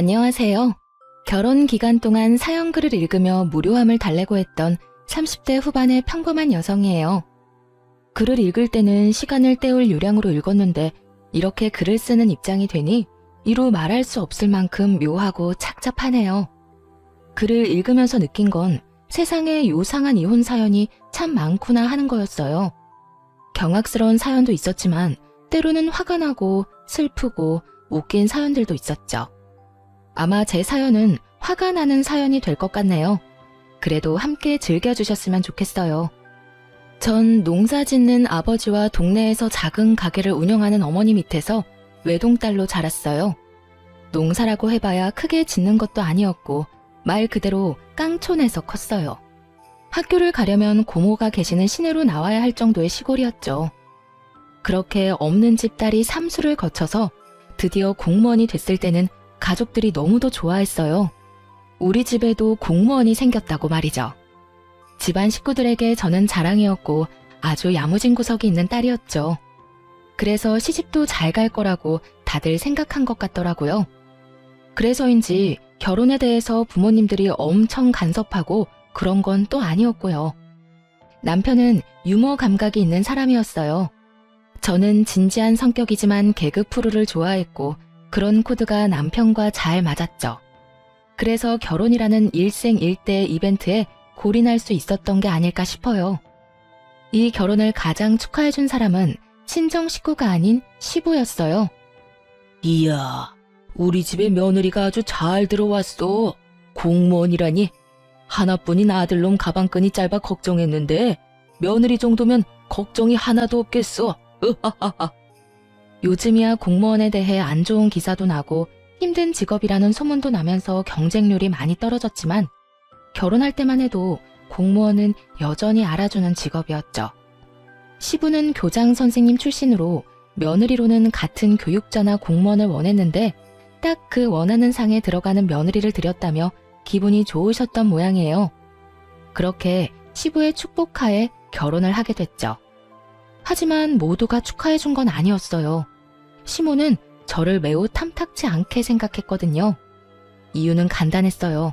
안녕하세요. 결혼 기간 동안 사연글을 읽으며 무료함을 달래고 했던 30대 후반의 평범한 여성이에요. 글을 읽을 때는 시간을 때울 요량으로 읽었는데 이렇게 글을 쓰는 입장이 되니 이루 말할 수 없을 만큼 묘하고 착잡하네요. 글을 읽으면서 느낀 건 세상에 요상한 이혼 사연이 참 많구나 하는 거였어요. 경악스러운 사연도 있었지만 때로는 화가 나고 슬프고 웃긴 사연들도 있었죠. 아마 제 사연은 화가 나는 사연이 될 것 같네요. 그래도 함께 즐겨주셨으면 좋겠어요. 전 농사 짓는 아버지와 동네에서 작은 가게를 운영하는 어머니 밑에서 외동딸로 자랐어요. 농사라고 해봐야 크게 짓는 것도 아니었고 말 그대로 깡촌에서 컸어요. 학교를 가려면 고모가 계시는 시내로 나와야 할 정도의 시골이었죠. 그렇게 없는 집 딸이 삼수를 거쳐서 드디어 공무원이 됐을 때는 가족들이 너무도 좋아했어요. 우리 집에도 공무원이 생겼다고 말이죠. 집안 식구들에게 저는 자랑이었고 아주 야무진 구석이 있는 딸이었죠. 그래서 시집도 잘 갈 거라고 다들 생각한 것 같더라고요. 그래서인지 결혼에 대해서 부모님들이 엄청 간섭하고 그런 건 또 아니었고요. 남편은 유머 감각이 있는 사람이었어요. 저는 진지한 성격이지만 개그 프로를 좋아했고 그런 코드가 남편과 잘 맞았죠. 그래서 결혼이라는 일생일대 이벤트에 골인할 수 있었던 게 아닐까 싶어요. 이 결혼을 가장 축하해준 사람은 친정 식구가 아닌 시부였어요. 이야, 우리 집에 며느리가 아주 잘 들어왔어. 공무원이라니. 하나뿐인 아들놈 가방끈이 짧아 걱정했는데 며느리 정도면 걱정이 하나도 없겠어. 으하하하. 요즘이야 공무원에 대해 안 좋은 기사도 나고 힘든 직업이라는 소문도 나면서 경쟁률이 많이 떨어졌지만 결혼할 때만 해도 공무원은 여전히 알아주는 직업이었죠. 시부는 교장 선생님 출신으로 며느리로는 같은 교육자나 공무원을 원했는데 딱 그 원하는 상에 들어가는 며느리를 들였다며 기분이 좋으셨던 모양이에요. 그렇게 시부의 축복하에 결혼을 하게 됐죠. 하지만 모두가 축하해준 건 아니었어요. 시모는 저를 매우 탐탁치 않게 생각했거든요. 이유는 간단했어요.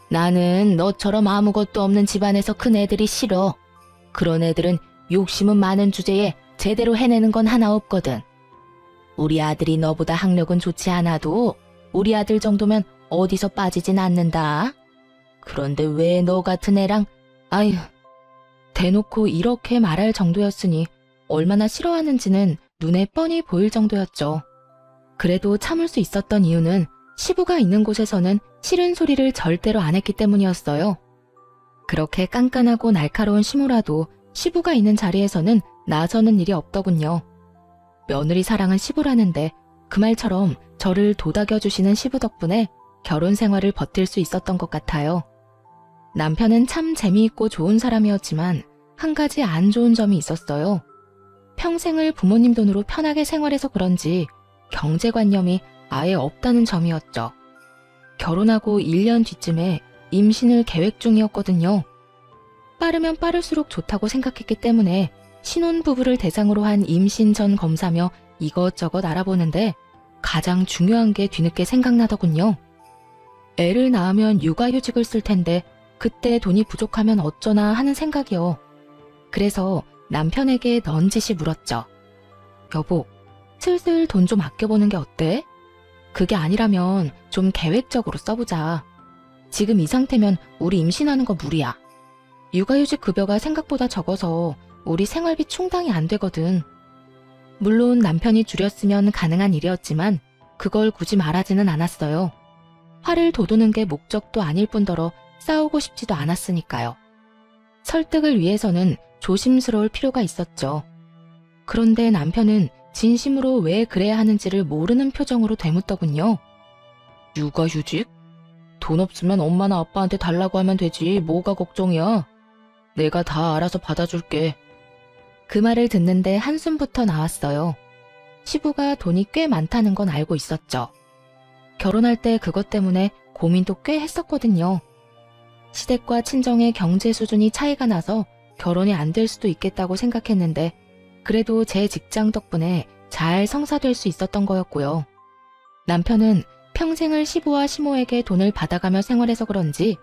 나는 너처럼 아무것도 없는 집안에서 큰 애들이 싫어. 그런 애들은 욕심은 많은 주제에 제대로 해내는 건 하나 없거든. 우리 아들이 너보다 학력은 좋지 않아도 우리 아들 정도면 어디서 빠지진 않는다. 그런데 왜 너 같은 애랑, 아휴. 대놓고 이렇게 말할 정도였으니 얼마나 싫어하는지는 눈에 뻔히 보일 정도였죠. 그래도 참을 수 있었던 이유는 시부가 있는 곳에서는 싫은 소리를 절대로 안 했기 때문이었어요. 그렇게 깐깐하고 날카로운 시모라도 시부가 있는 자리에서는 나서는 일이 없더군요. 며느리 사랑은 시부라는데 그 말처럼 저를 도닥여주시는 시부 덕분에 결혼 생활을 버틸 수 있었던 것 같아요. 남편은 참 재미있고 좋은 사람이었지만 한 가지 안 좋은 점이 있었어요. 평생을 부모님 돈으로 편하게 생활해서 그런지 경제관념이 아예 없다는 점이었죠. 결혼하고 1년 뒤쯤에 임신을 계획 중이었거든요. 빠르면 빠를수록 좋다고 생각했기 때문에 신혼부부를 대상으로 한 임신 전 검사며 이것저것 알아보는데 가장 중요한 게 뒤늦게 생각나더군요. 애를 낳으면 육아휴직을 쓸 텐데 그때 돈이 부족하면 어쩌나 하는 생각이요. 그래서 남편에게 넌지시 물었죠. 여보, 슬슬 돈 좀 아껴보는 게 어때? 그게 아니라면 좀 계획적으로 써보자. 지금 이 상태면 우리 임신하는 거 무리야. 육아휴직 급여가 생각보다 적어서 우리 생활비 충당이 안 되거든. 물론 남편이 줄였으면 가능한 일이었지만 그걸 굳이 말하지는 않았어요. 화를 돋우는 게 목적도 아닐 뿐더러 싸우고 싶지도 않았으니까요. 설득을 위해서는 조심스러울 필요가 있었죠. 그런데 남편은 진심으로 왜 그래야 하는지를 모르는 표정으로 되묻더군요. 육아휴직? 돈 없으면 엄마나 아빠한테 달라고 하면 되지 뭐가 걱정이야. 내가 다 알아서 받아줄게. 그 말을 듣는데 한숨부터 나왔어요. 시부가 돈이 꽤 많다는 건 알고 있었죠. 결혼할 때 그것 때문에 고민도 꽤 했었거든요. 시댁과 친정의 경제 수준이 차이가 나서 결혼이 안 될 수도 있겠다고 생각했는데 그래도 제 직장 덕분에 잘 성사될 수 있었던 거였고요. 남편은 평생을 시부와 시모에게 돈을 받아가며 생활해서 그런지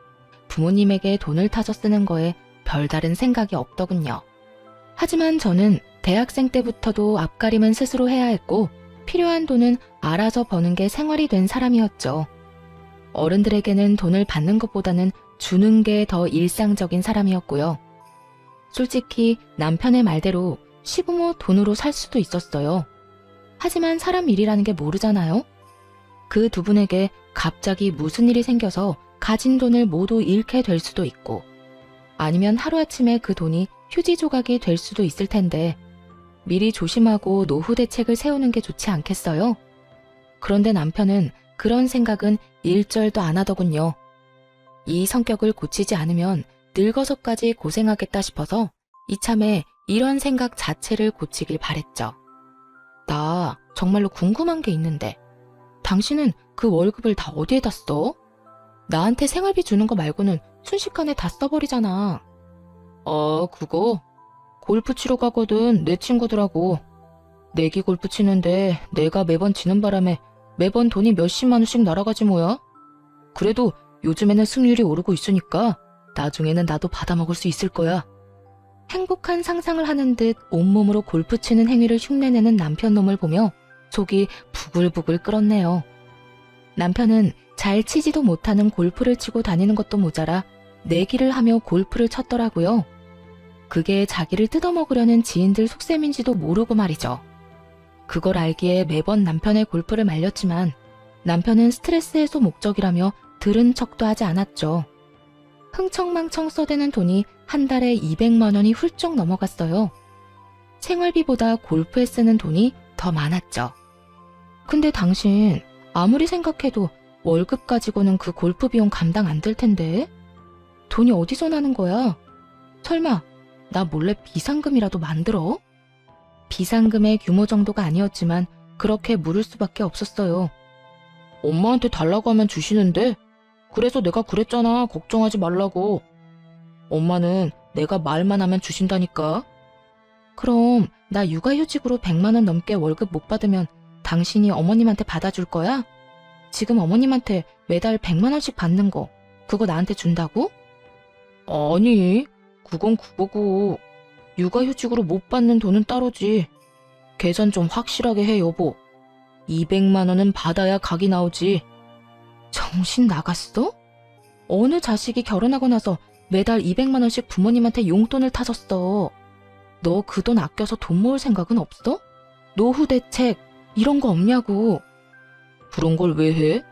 부모님에게 돈을 타서 쓰는 거에 별다른 생각이 없더군요. 하지만 저는 대학생 때부터도 앞가림은 스스로 해야 했고 필요한 돈은 알아서 버는 게 생활이 된 사람이었죠. 어른들에게는 돈을 받는 것보다는 주는 게 더 일상적인 사람이었고요. 솔직히 남편의 말대로 시부모 돈으로 살 수도 있었어요. 하지만 사람 일이라는 게 모르잖아요. 그 두 분에게 갑자기 무슨 일이 생겨서 가진 돈을 모두 잃게 될 수도 있고 아니면 하루아침에 그 돈이 휴지 조각이 될 수도 있을 텐데 미리 조심하고 노후 대책을 세우는 게 좋지 않겠어요? 그런데 남편은 그런 생각은 일절도 안 하더군요. 이 성격을 고치지 않으면 늙어서까지 고생하겠다 싶어서 이참에 이런 생각 자체를 고치길 바랬죠. 나 정말로 궁금한 게 있는데 당신은 그 월급을 다 어디에다 써? 나한테 생활비 주는 거 말고는 순식간에 다 써버리잖아. 그거? 골프 치러 가거든 내 친구들하고. 내기 골프 치는데 내가 매번 지는 바람에 매번 돈이 몇십만 원씩 날아가지 뭐야? 그래도 요즘에는 승률이 오르고 있으니까 나중에는 나도 받아먹을 수 있을 거야. 행복한 상상을 하는 듯 온몸으로 골프 치는 행위를 흉내내는 남편 놈을 보며 속이 부글부글 끓었네요. 남편은 잘 치지도 못하는 골프를 치고 다니는 것도 모자라 내기를 하며 골프를 쳤더라고요. 그게 자기를 뜯어먹으려는 지인들 속셈인지도 모르고 말이죠. 그걸 알기에 매번 남편의 골프를 말렸지만 남편은 스트레스 해소 목적이라며 들은 척도 하지 않았죠. 흥청망청 써대는 돈이 한 달에 200만 원이 훌쩍 넘어갔어요. 생활비보다 골프에 쓰는 돈이 더 많았죠. 근데 당신 아무리 생각해도 월급 가지고는 그 골프 비용 감당 안 될 텐데? 돈이 어디서 나는 거야? 설마 나 몰래 비상금이라도 만들어? 비상금의 규모 정도가 아니었지만 그렇게 물을 수밖에 없었어요. 엄마한테 달라고 하면 주시는데 그래서 내가 그랬잖아. 걱정하지 말라고. 엄마는 내가 말만 하면 주신다니까. 그럼 나 육아휴직으로 100만 원 넘게 월급 못 받으면 당신이 어머님한테 받아줄 거야? 지금 어머님한테 매달 100만 원씩 받는 거 그거 나한테 준다고? 아니, 그건 그거고 육아휴직으로 못 받는 돈은 따로지. 계산 좀 확실하게 해 여보. 200만 원은 받아야 각이 나오지. 정신 나갔어? 어느 자식이 결혼하고 나서 매달 200만 원씩 부모님한테 용돈을 타줬어. 너 그 돈 아껴서 돈 모을 생각은 없어? 노후 대책 이런 거 없냐고. 그런 걸 왜 해?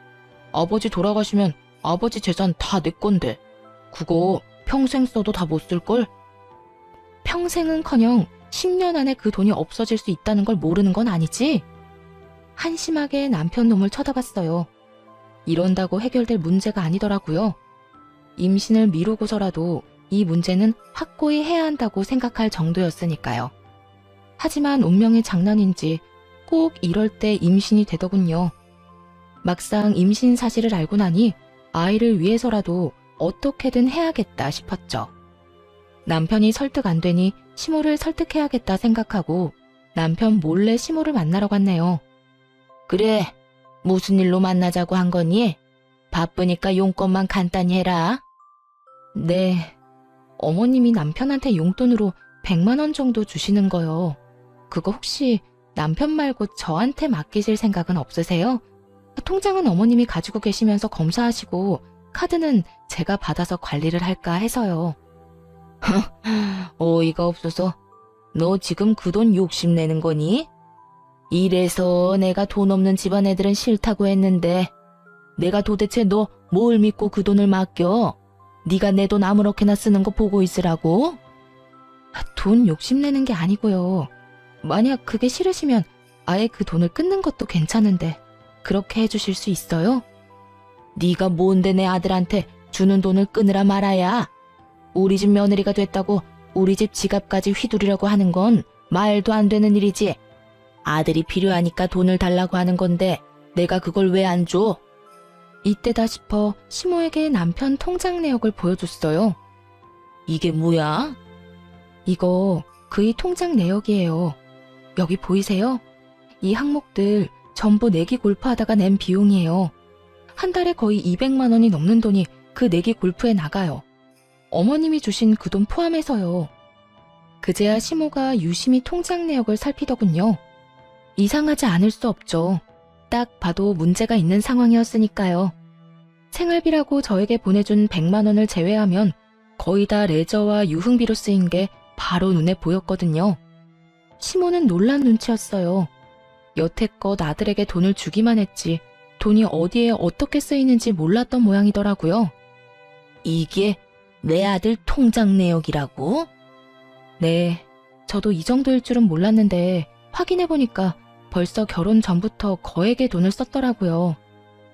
아버지 돌아가시면 아버지 재산 다 내 건데 그거 평생 써도 다 못 쓸걸? 평생은커녕 10년 안에 그 돈이 없어질 수 있다는 걸 모르는 건 아니지? 한심하게 남편 놈을 쳐다봤어요. 이런다고 해결될 문제가 아니더라고요. 임신을 미루고서라도 이 문제는 확고히 해야 한다고 생각할 정도였으니까요. 하지만 운명의 장난인지 꼭 이럴 때 임신이 되더군요. 막상 임신 사실을 알고 나니 아이를 위해서라도 어떻게든 해야겠다 싶었죠. 남편이 설득 안 되니 시모를 설득해야겠다 생각하고 남편 몰래 시모를 만나러 갔네요. 그래, 무슨 일로 만나자고 한 거니? 바쁘니까 용건만 간단히 해라. 네, 어머님이 남편한테 용돈으로 100만 원 정도 주시는 거요. 그거 혹시 남편 말고 저한테 맡기실 생각은 없으세요? 통장은 어머님이 가지고 계시면서 검사하시고 카드는 제가 받아서 관리를 할까 해서요. 어이가 없어서. 너 지금 그 돈 욕심내는 거니? 이래서 내가 돈 없는 집안 애들은 싫다고 했는데 내가 도대체 너 뭘 믿고 그 돈을 맡겨? 네가 내 돈 아무렇게나 쓰는 거 보고 있으라고? 돈 욕심내는 게 아니고요. 만약 그게 싫으시면 아예 그 돈을 끊는 것도 괜찮은데 그렇게 해주실 수 있어요? 네가 뭔데 내 아들한테 주는 돈을 끊으라 말아야. 우리 집 며느리가 됐다고 우리 집 지갑까지 휘두르려고 하는 건 말도 안 되는 일이지. 아들이 필요하니까 돈을 달라고 하는 건데 내가 그걸 왜 안 줘? 이때다 싶어 시모에게 남편 통장 내역을 보여줬어요. 이게 뭐야? 이거 그의 통장 내역이에요. 여기 보이세요? 이 항목들 전부 내기 골프하다가 낸 비용이에요. 한 달에 거의 200만 원이 넘는 돈이 그 내기 골프에 나가요. 어머님이 주신 그 돈 포함해서요. 그제야 시모가 유심히 통장 내역을 살피더군요. 이상하지 않을 수 없죠. 딱 봐도 문제가 있는 상황이었으니까요. 생활비라고 저에게 보내준 100만 원을 제외하면 거의 다 레저와 유흥비로 쓰인 게 바로 눈에 보였거든요. 시모는 놀란 눈치였어요. 여태껏 아들에게 돈을 주기만 했지 돈이 어디에 어떻게 쓰이는지 몰랐던 모양이더라고요. 이게 내 아들 통장 내역이라고? 네, 저도 이 정도일 줄은 몰랐는데 확인해보니까 벌써 결혼 전부터 거액의 돈을 썼더라고요.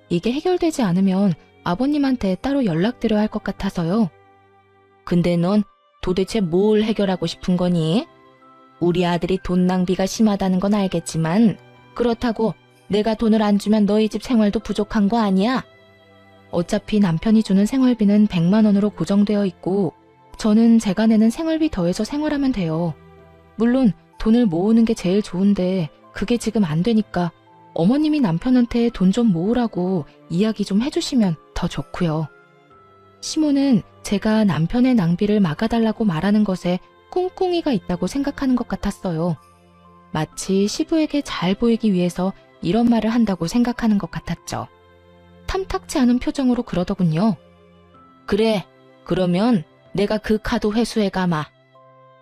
이게 해결되지 않으면 아버님한테 따로 연락드려야 할 것 같아서요. 근데 넌 도대체 뭘 해결하고 싶은 거니? 우리 아들이 돈 낭비가 심하다는 건 알겠지만 그렇다고 내가 돈을 안 주면 너희 집 생활도 부족한 거 아니야? 어차피 남편이 주는 생활비는 100만 원으로 고정되어 있고 저는 제가 내는 생활비 더해서 생활하면 돼요. 물론 돈을 모으는 게 제일 좋은데 그게 지금 안 되니까 어머님이 남편한테 돈 좀 모으라고 이야기 좀 해주시면 더 좋고요. 시모는 제가 남편의 낭비를 막아달라고 말하는 것에 꿍꿍이가 있다고 생각하는 것 같았어요. 마치 시부에게 잘 보이기 위해서 이런 말을 한다고 생각하는 것 같았죠. 탐탁치 않은 표정으로 그러더군요. 그래, 그러면 내가 그 카드 회수해 가마.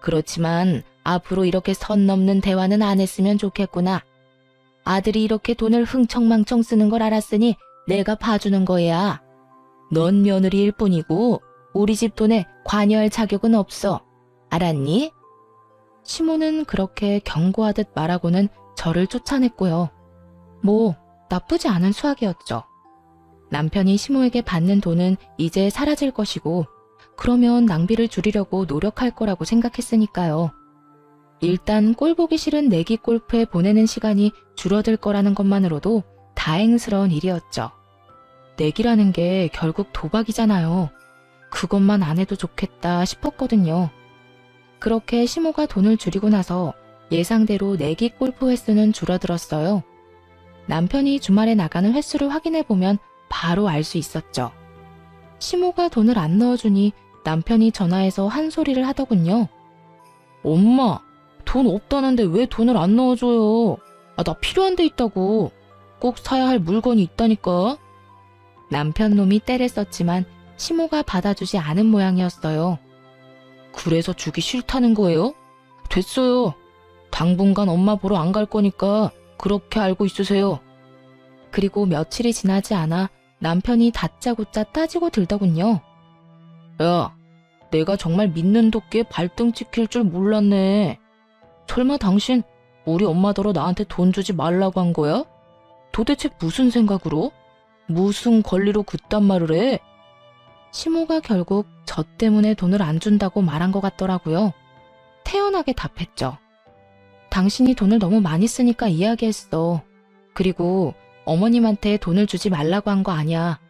그렇지만 앞으로 이렇게 선 넘는 대화는 안 했으면 좋겠구나. 아들이 이렇게 돈을 흥청망청 쓰는 걸 알았으니 내가 봐주는 거야. 넌 며느리일 뿐이고 우리 집 돈에 관여할 자격은 없어. 알았니? 시모는 그렇게 경고하듯 말하고는 저를 쫓아냈고요. 뭐 나쁘지 않은 수학이었죠. 남편이 시모에게 받는 돈은 이제 사라질 것이고 그러면 낭비를 줄이려고 노력할 거라고 생각했으니까요. 일단 꼴 보기 싫은 내기 골프에 보내는 시간이 줄어들 거라는 것만으로도 다행스러운 일이었죠. 내기라는 게 결국 도박이잖아요. 그것만 안 해도 좋겠다 싶었거든요. 그렇게 시모가 돈을 줄이고 나서 예상대로 내기 골프 횟수는 줄어들었어요. 남편이 주말에 나가는 횟수를 확인해보면 바로 알 수 있었죠. 시모가 돈을 안 넣어주니 남편이 전화해서 한 소리를 하더군요. 엄마, 돈 없다는데 왜 돈을 안 넣어줘요? 나 필요한 데 있다고. 꼭 사야 할 물건이 있다니까. 남편 놈이 떼를 썼지만 시모가 받아주지 않은 모양이었어요. 그래서 주기 싫다는 거예요? 됐어요. 당분간 엄마 보러 안 갈 거니까 그렇게 알고 있으세요. 그리고 며칠이 지나지 않아 남편이 다짜고짜 따지고 들더군요. 야, 내가 정말 믿는 도끼에 발등 찍힐 줄 몰랐네. 설마 당신 우리 엄마더러 나한테 돈 주지 말라고 한 거야? 도대체 무슨 생각으로? 무슨 권리로 그딴 말을 해? 시모가 결국 저 때문에 돈을 안 준다고 말한 것 같더라고요. 태연하게 답했죠. 당신이 돈을 너무 많이 쓰니까 이야기했어. 그리고 어머님한테 돈을 주지 말라고 한 거 아니야.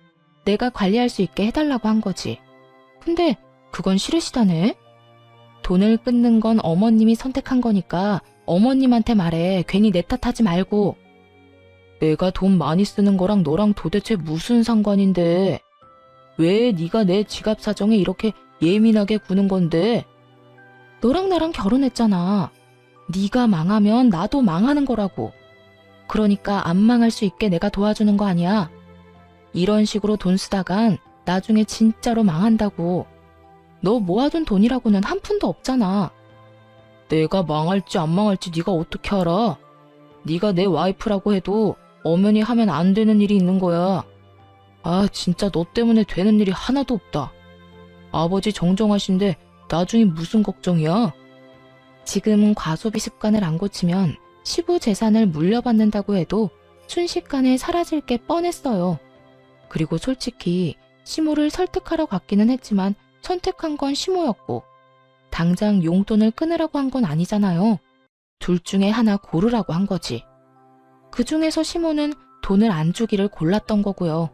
내가 관리할 수 있게 해달라고 한 거지. 근데 그건 싫으시다네? 돈을 끊는 건 어머님이 선택한 거니까 어머님한테 말해. 괜히 내 탓하지 말고. 내가 돈 많이 쓰는 거랑 너랑 도대체 무슨 상관인데? 왜 네가 내 지갑 사정에 이렇게 예민하게 구는 건데? 너랑 나랑 결혼했잖아. 네가 망하면 나도 망하는 거라고. 그러니까 안 망할 수 있게 내가 도와주는 거 아니야. 이런 식으로 돈 쓰다간 나중에 진짜로 망한다고. 너 모아둔 돈이라고는 한 푼도 없잖아. 내가 망할지 안 망할지 네가 어떻게 알아? 네가 내 와이프라고 해도 엄연히 하면 안 되는 일이 있는 거야. 진짜 너 때문에 되는 일이 하나도 없다. 아버지 정정하신데 나중에 무슨 걱정이야? 지금 과소비 습관을 안 고치면 시부 재산을 물려받는다고 해도 순식간에 사라질 게 뻔했어요. 그리고 솔직히 시모를 설득하러 갔기는 했지만 선택한 건 시모였고 당장 용돈을 끊으라고 한 건 아니잖아요. 둘 중에 하나 고르라고 한 거지. 그 중에서 시모는 돈을 안 주기를 골랐던 거고요.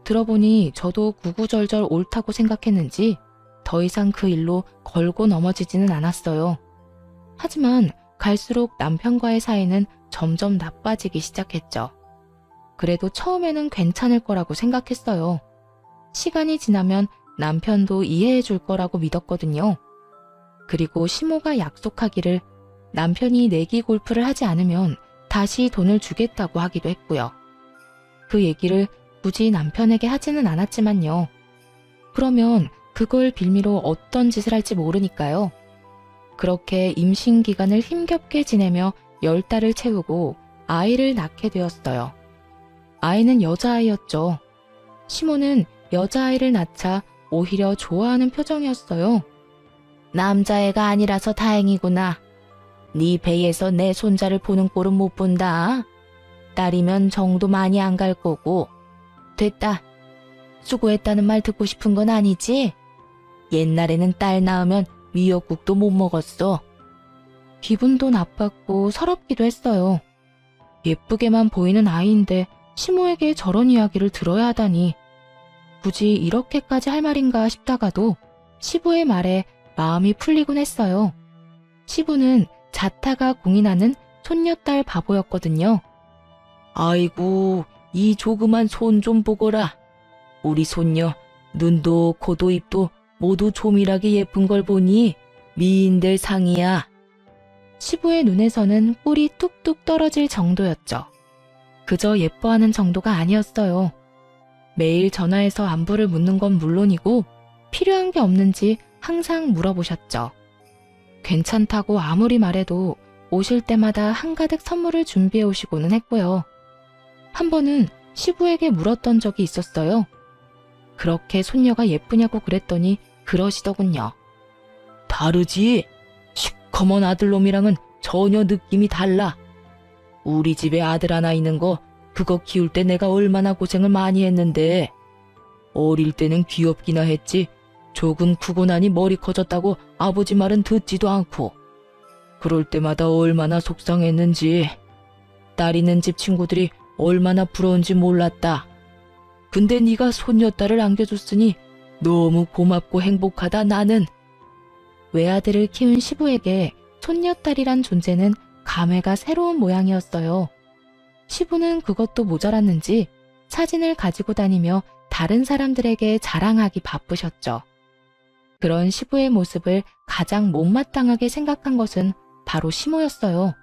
들어보니 저도 구구절절 옳다고 생각했는지 더 이상 그 일로 걸고 넘어지지는 않았어요. 하지만 갈수록 남편과의 사이는 점점 나빠지기 시작했죠. 그래도 처음에는 괜찮을 거라고 생각했어요. 시간이 지나면 남편도 이해해 줄 거라고 믿었거든요. 그리고 시모가 약속하기를 남편이 내기 골프를 하지 않으면 다시 돈을 주겠다고 하기도 했고요. 그 얘기를 굳이 남편에게 하지는 않았지만요. 그러면 그걸 빌미로 어떤 짓을 할지 모르니까요. 그렇게 임신 기간을 힘겹게 지내며 10달을 채우고 아이를 낳게 되었어요. 아이는 여자아이였죠. 시모는 여자아이를 낳자 오히려 좋아하는 표정이었어요. 남자애가 아니라서 다행이구나. 네 배에서 내 손자를 보는 꼴은 못 본다. 딸이면 정도 많이 안 갈 거고. 됐다. 수고했다는 말 듣고 싶은 건 아니지? 옛날에는 딸 낳으면 미역국도 못 먹었어. 기분도 나빴고 서럽기도 했어요. 예쁘게만 보이는 아이인데 시모에게 저런 이야기를 들어야 하다니. 굳이 이렇게까지 할 말인가 싶다가도 시부의 말에 마음이 풀리곤 했어요. 시부는 자타가 공인하는 손녀딸 바보였거든요. 아이고, 이 조그만 손 좀 보거라. 우리 손녀 눈도 코도 입도 모두 조밀하게 예쁜 걸 보니 미인들 상이야. 시부의 눈에서는 꿀이 뚝뚝 떨어질 정도였죠. 그저 예뻐하는 정도가 아니었어요. 매일 전화해서 안부를 묻는 건 물론이고 필요한 게 없는지 항상 물어보셨죠. 괜찮다고 아무리 말해도 오실 때마다 한가득 선물을 준비해 오시고는 했고요. 한 번은 시부에게 물었던 적이 있었어요. 그렇게 손녀가 예쁘냐고 그랬더니 그러시더군요. 다르지? 시커먼 아들놈이랑은 전혀 느낌이 달라. 우리 집에 아들 하나 있는 거 그거 키울 때 내가 얼마나 고생을 많이 했는데. 어릴 때는 귀엽기나 했지 조금 크고 나니 머리 커졌다고 아버지 말은 듣지도 않고. 그럴 때마다 얼마나 속상했는지. 딸 있는 집 친구들이 얼마나 부러운지 몰랐다. 근데 네가 손녀딸을 안겨줬으니 너무 고맙고 행복하다 나는. 외아들을 키운 시부에게 손녀딸이란 존재는 감회가 새로운 모양이었어요. 시부는 그것도 모자랐는지 사진을 가지고 다니며 다른 사람들에게 자랑하기 바쁘셨죠. 그런 시부의 모습을 가장 못마땅하게 생각한 것은 바로 시모였어요.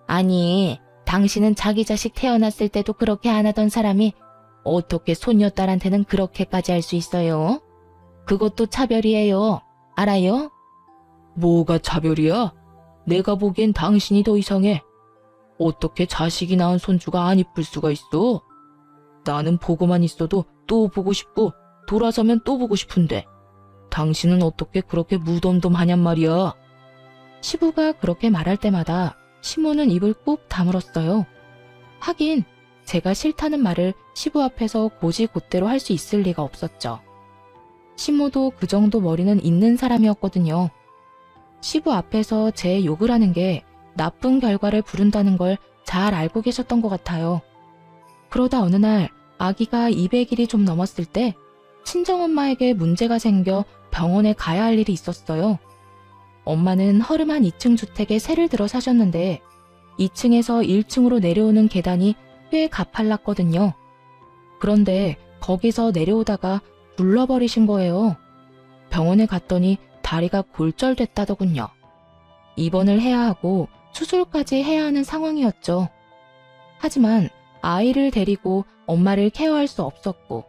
아니, 당신은 자기 자식 태어났을 때도 그렇게 안 하던 사람이 어떻게 손녀딸한테는 그렇게까지 할 수 있어요? 그것도 차별이에요. 알아요? 뭐가 차별이야? 내가 보기엔 당신이 더 이상해. 어떻게 자식이 낳은 손주가 안 이쁠 수가 있어? 나는 보고만 있어도 또 보고 싶고 돌아서면 또 보고 싶은데 당신은 어떻게 그렇게 무덤덤하냔 말이야. 시부가 그렇게 말할 때마다 시모는 입을 꾹 다물었어요. 하긴 제가 싫다는 말을 시부 앞에서 고지곧대로 할 수 있을 리가 없었죠. 시모도 그 정도 머리는 있는 사람이었거든요. 시부 앞에서 제 욕을 하는 게 나쁜 결과를 부른다는 걸 잘 알고 계셨던 것 같아요. 그러다 어느 날 아기가 200일이 좀 넘었을 때 친정엄마에게 문제가 생겨 병원에 가야 할 일이 있었어요. 엄마는 허름한 2층 주택에 세를 들어 사셨는데 2층에서 1층으로 내려오는 계단이 꽤 가팔랐거든요. 그런데 거기서 내려오다가 굴러버리신 거예요. 병원에 갔더니 다리가 골절됐다더군요. 입원을 해야 하고 수술까지 해야 하는 상황이었죠. 하지만 아이를 데리고 엄마를 케어할 수 없었고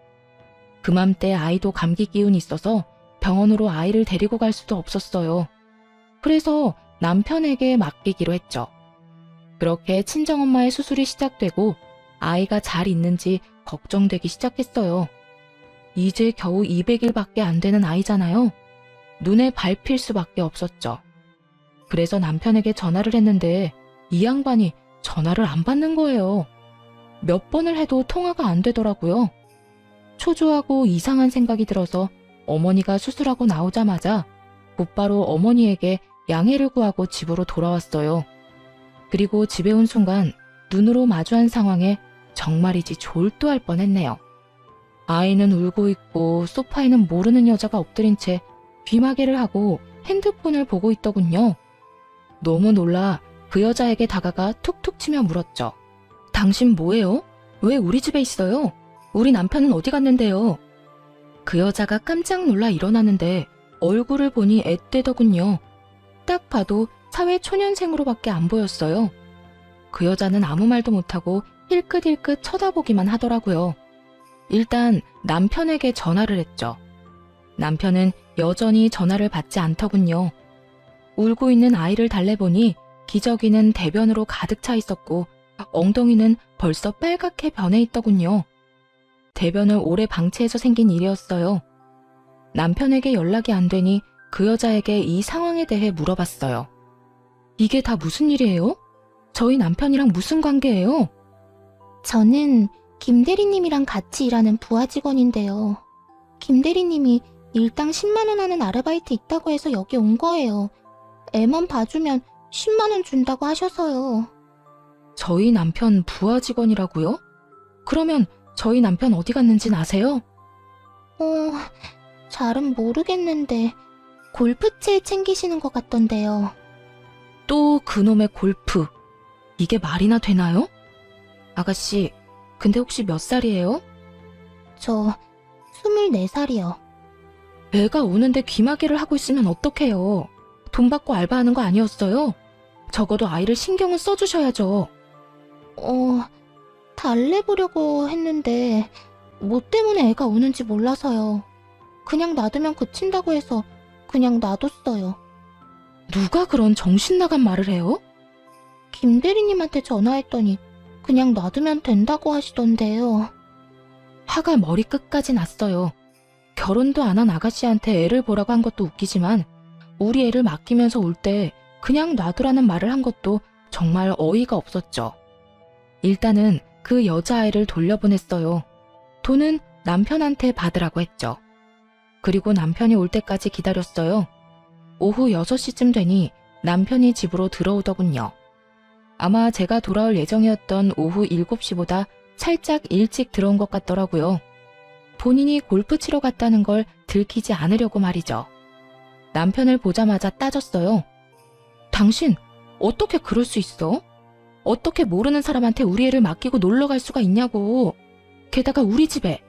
그맘때 아이도 감기 기운이 있어서 병원으로 아이를 데리고 갈 수도 없었어요. 그래서 남편에게 맡기기로 했죠. 그렇게 친정엄마의 수술이 시작되고 아이가 잘 있는지 걱정되기 시작했어요. 이제 겨우 200일밖에 안 되는 아이잖아요. 눈에 밟힐 수밖에 없었죠. 그래서 남편에게 전화를 했는데 이 양반이 전화를 안 받는 거예요. 몇 번을 해도 통화가 안 되더라고요. 초조하고 이상한 생각이 들어서 어머니가 수술하고 나오자마자 곧바로 어머니에게 양해를 구하고 집으로 돌아왔어요. 그리고 집에 온 순간 눈으로 마주한 상황에 정말이지 졸도할 뻔했네요. 아이는 울고 있고 소파에는 모르는 여자가 엎드린 채 귀마개를 하고 핸드폰을 보고 있더군요. 너무 놀라 그 여자에게 다가가 툭툭 치며 물었죠. 당신 뭐예요? 왜 우리 집에 있어요? 우리 남편은 어디 갔는데요? 그 여자가 깜짝 놀라 일어나는데 얼굴을 보니 앳되더군요. 딱 봐도 사회 초년생으로밖에 안 보였어요. 그 여자는 아무 말도 못하고 힐끗힐끗 쳐다보기만 하더라고요. 일단 남편에게 전화를 했죠. 남편은 여전히 전화를 받지 않더군요. 울고 있는 아이를 달래보니 기저귀는 대변으로 가득 차 있었고 엉덩이는 벌써 빨갛게 변해 있더군요. 대변을 오래 방치해서 생긴 일이었어요. 남편에게 연락이 안 되니 그 여자에게 이 상황에 대해 물어봤어요. 이게 다 무슨 일이에요? 저희 남편이랑 무슨 관계예요? 저는 김 대리님이랑 같이 일하는 부하 직원인데요. 김 대리님이 일당 10만 원 하는 아르바이트 있다고 해서 여기 온 거예요. 애만 봐주면 10만 원 준다고 하셔서요. 저희 남편 부하 직원이라고요? 그러면 저희 남편 어디 갔는진 아세요? 잘은 모르겠는데 골프채 챙기시는 것 같던데요. 또 그놈의 골프. 이게 말이나 되나요? 아가씨, 근데 혹시 몇 살이에요? 저 24살이요. 애가 오는데 귀마개를 하고 있으면 어떡해요? 돈 받고 알바하는 거 아니었어요? 적어도 아이를 신경은 써주셔야죠. 달래보려고 했는데 뭐 때문에 애가 우는지 몰라서요. 그냥 놔두면 그친다고 해서 그냥 놔뒀어요. 누가 그런 정신 나간 말을 해요? 김 대리님한테 전화했더니 그냥 놔두면 된다고 하시던데요. 화가 머리끝까지 났어요. 결혼도 안 한 아가씨한테 애를 보라고 한 것도 웃기지만 우리 애를 맡기면서 올 때 그냥 놔두라는 말을 한 것도 정말 어이가 없었죠. 일단은 그 여자아이를 돌려보냈어요. 돈은 남편한테 받으라고 했죠. 그리고 남편이 올 때까지 기다렸어요. 오후 6시쯤 되니 남편이 집으로 들어오더군요. 아마 제가 돌아올 예정이었던 오후 7시보다 살짝 일찍 들어온 것 같더라고요. 본인이 골프 치러 갔다는 걸 들키지 않으려고 말이죠. 남편을 보자마자 따졌어요. 당신 어떻게 그럴 수 있어? 어떻게 모르는 사람한테 우리 애를 맡기고 놀러 갈 수가 있냐고. 게다가 우리 집에.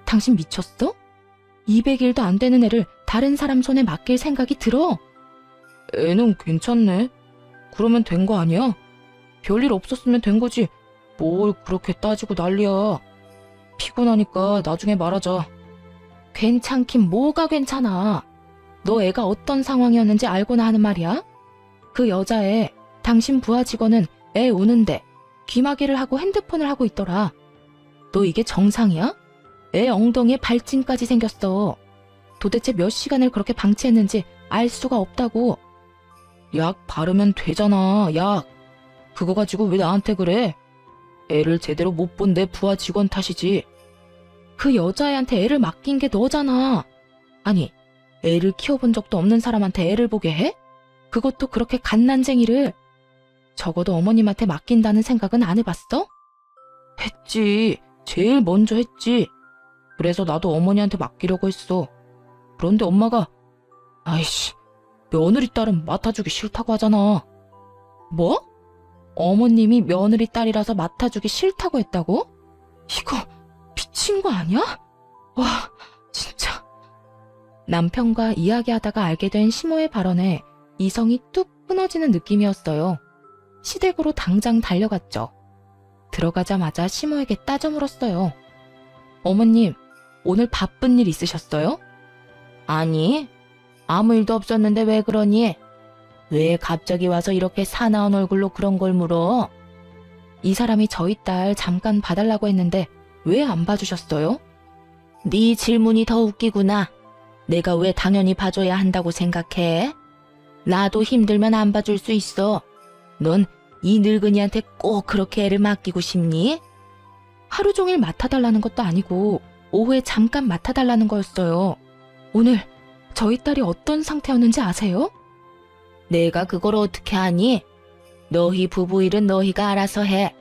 당신 미쳤어? 200일도 안 되는 애를 다른 사람 손에 맡길 생각이 들어? 애는 괜찮네. 그러면 된 거 아니야? 별일 없었으면 된 거지. 뭘 그렇게 따지고 난리야. 피곤하니까 나중에 말하자. 괜찮긴 뭐가 괜찮아. 너 애가 어떤 상황이었는지 알고나 하는 말이야? 그 여자애, 당신 부하 직원은 애 우는데 귀마개를 하고 핸드폰을 하고 있더라. 너 이게 정상이야? 애 엉덩이에 발진까지 생겼어. 도대체 몇 시간을 그렇게 방치했는지 알 수가 없다고. 약 바르면 되잖아, 약. 그거 가지고 왜 나한테 그래? 애를 제대로 못 본 내 부하 직원 탓이지. 그 여자애한테 애를 맡긴 게 너잖아. 아니, 애를 키워본 적도 없는 사람한테 애를 보게 해? 그것도 그렇게 갓난쟁이를. 적어도 어머님한테 맡긴다는 생각은 안 해봤어? 했지. 제일 먼저 했지. 그래서 나도 어머니한테 맡기려고 했어. 그런데 엄마가 아이씨, 며느리 딸은 맡아주기 싫다고 하잖아. 뭐? 어머님이 며느리 딸이라서 맡아주기 싫다고 했다고? 이거 미친 거 아니야? 와, 진짜. 남편과 이야기하다가 알게 된 시모의 발언에 이성이 뚝 끊어지는 느낌이었어요. 시댁으로 당장 달려갔죠. 들어가자마자 시모에게 따져 물었어요. 어머님, 오늘 바쁜 일 있으셨어요? 아니, 아무 일도 없었는데 왜 그러니? 왜 갑자기 와서 이렇게 사나운 얼굴로 그런 걸 물어? 이 사람이 저희 딸 잠깐 봐달라고 했는데 왜 안 봐주셨어요? 네 질문이 더 웃기구나. 내가 왜 당연히 봐줘야 한다고 생각해? 나도 힘들면 안 봐줄 수 있어. 넌 이 늙은이한테 꼭 그렇게 애를 맡기고 싶니? 하루 종일 맡아달라는 것도 아니고 오후에 잠깐 맡아달라는 거였어요. 오늘 저희 딸이 어떤 상태였는지 아세요? 내가 그걸 어떻게 아니? 너희 부부 일은 너희가 알아서 해.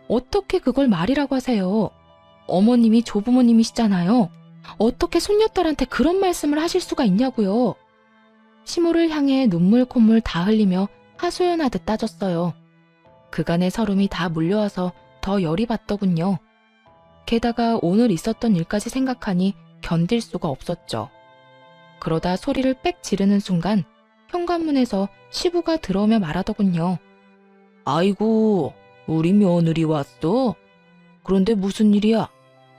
어떻게 그걸 말이라고 하세요? 어머님이 조부모님이시잖아요. 어떻게 손녀딸한테 그런 말씀을 하실 수가 있냐고요. 시모를 향해 눈물 콧물 다 흘리며 하소연하듯 따졌어요. 그간의 서름이 다 몰려와서 더 열이 받더군요. 게다가 오늘 있었던 일까지 생각하니 견딜 수가 없었죠. 그러다 소리를 빽 지르는 순간 현관문에서 시부가 들어오며 말하더군요. 아이고, 우리 며느리 왔어? 그런데 무슨 일이야?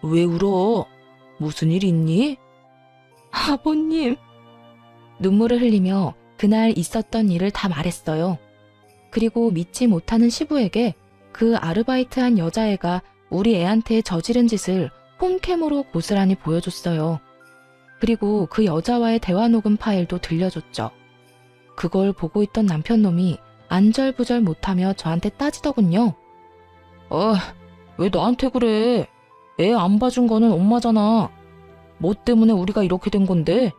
왜 울어? 무슨 일 있니? 아버님. 눈물을 흘리며 그날 있었던 일을 다 말했어요. 그리고 믿지 못하는 시부에게 그 아르바이트한 여자애가 우리 애한테 저지른 짓을 홈캠으로 고스란히 보여줬어요. 그리고 그 여자와의 대화 녹음 파일도 들려줬죠. 그걸 보고 있던 남편놈이 안절부절 못하며 저한테 따지더군요. 왜 나한테 그래? 애 안 봐준 거는 엄마잖아. 뭐 때문에 우리가 이렇게 된 건데?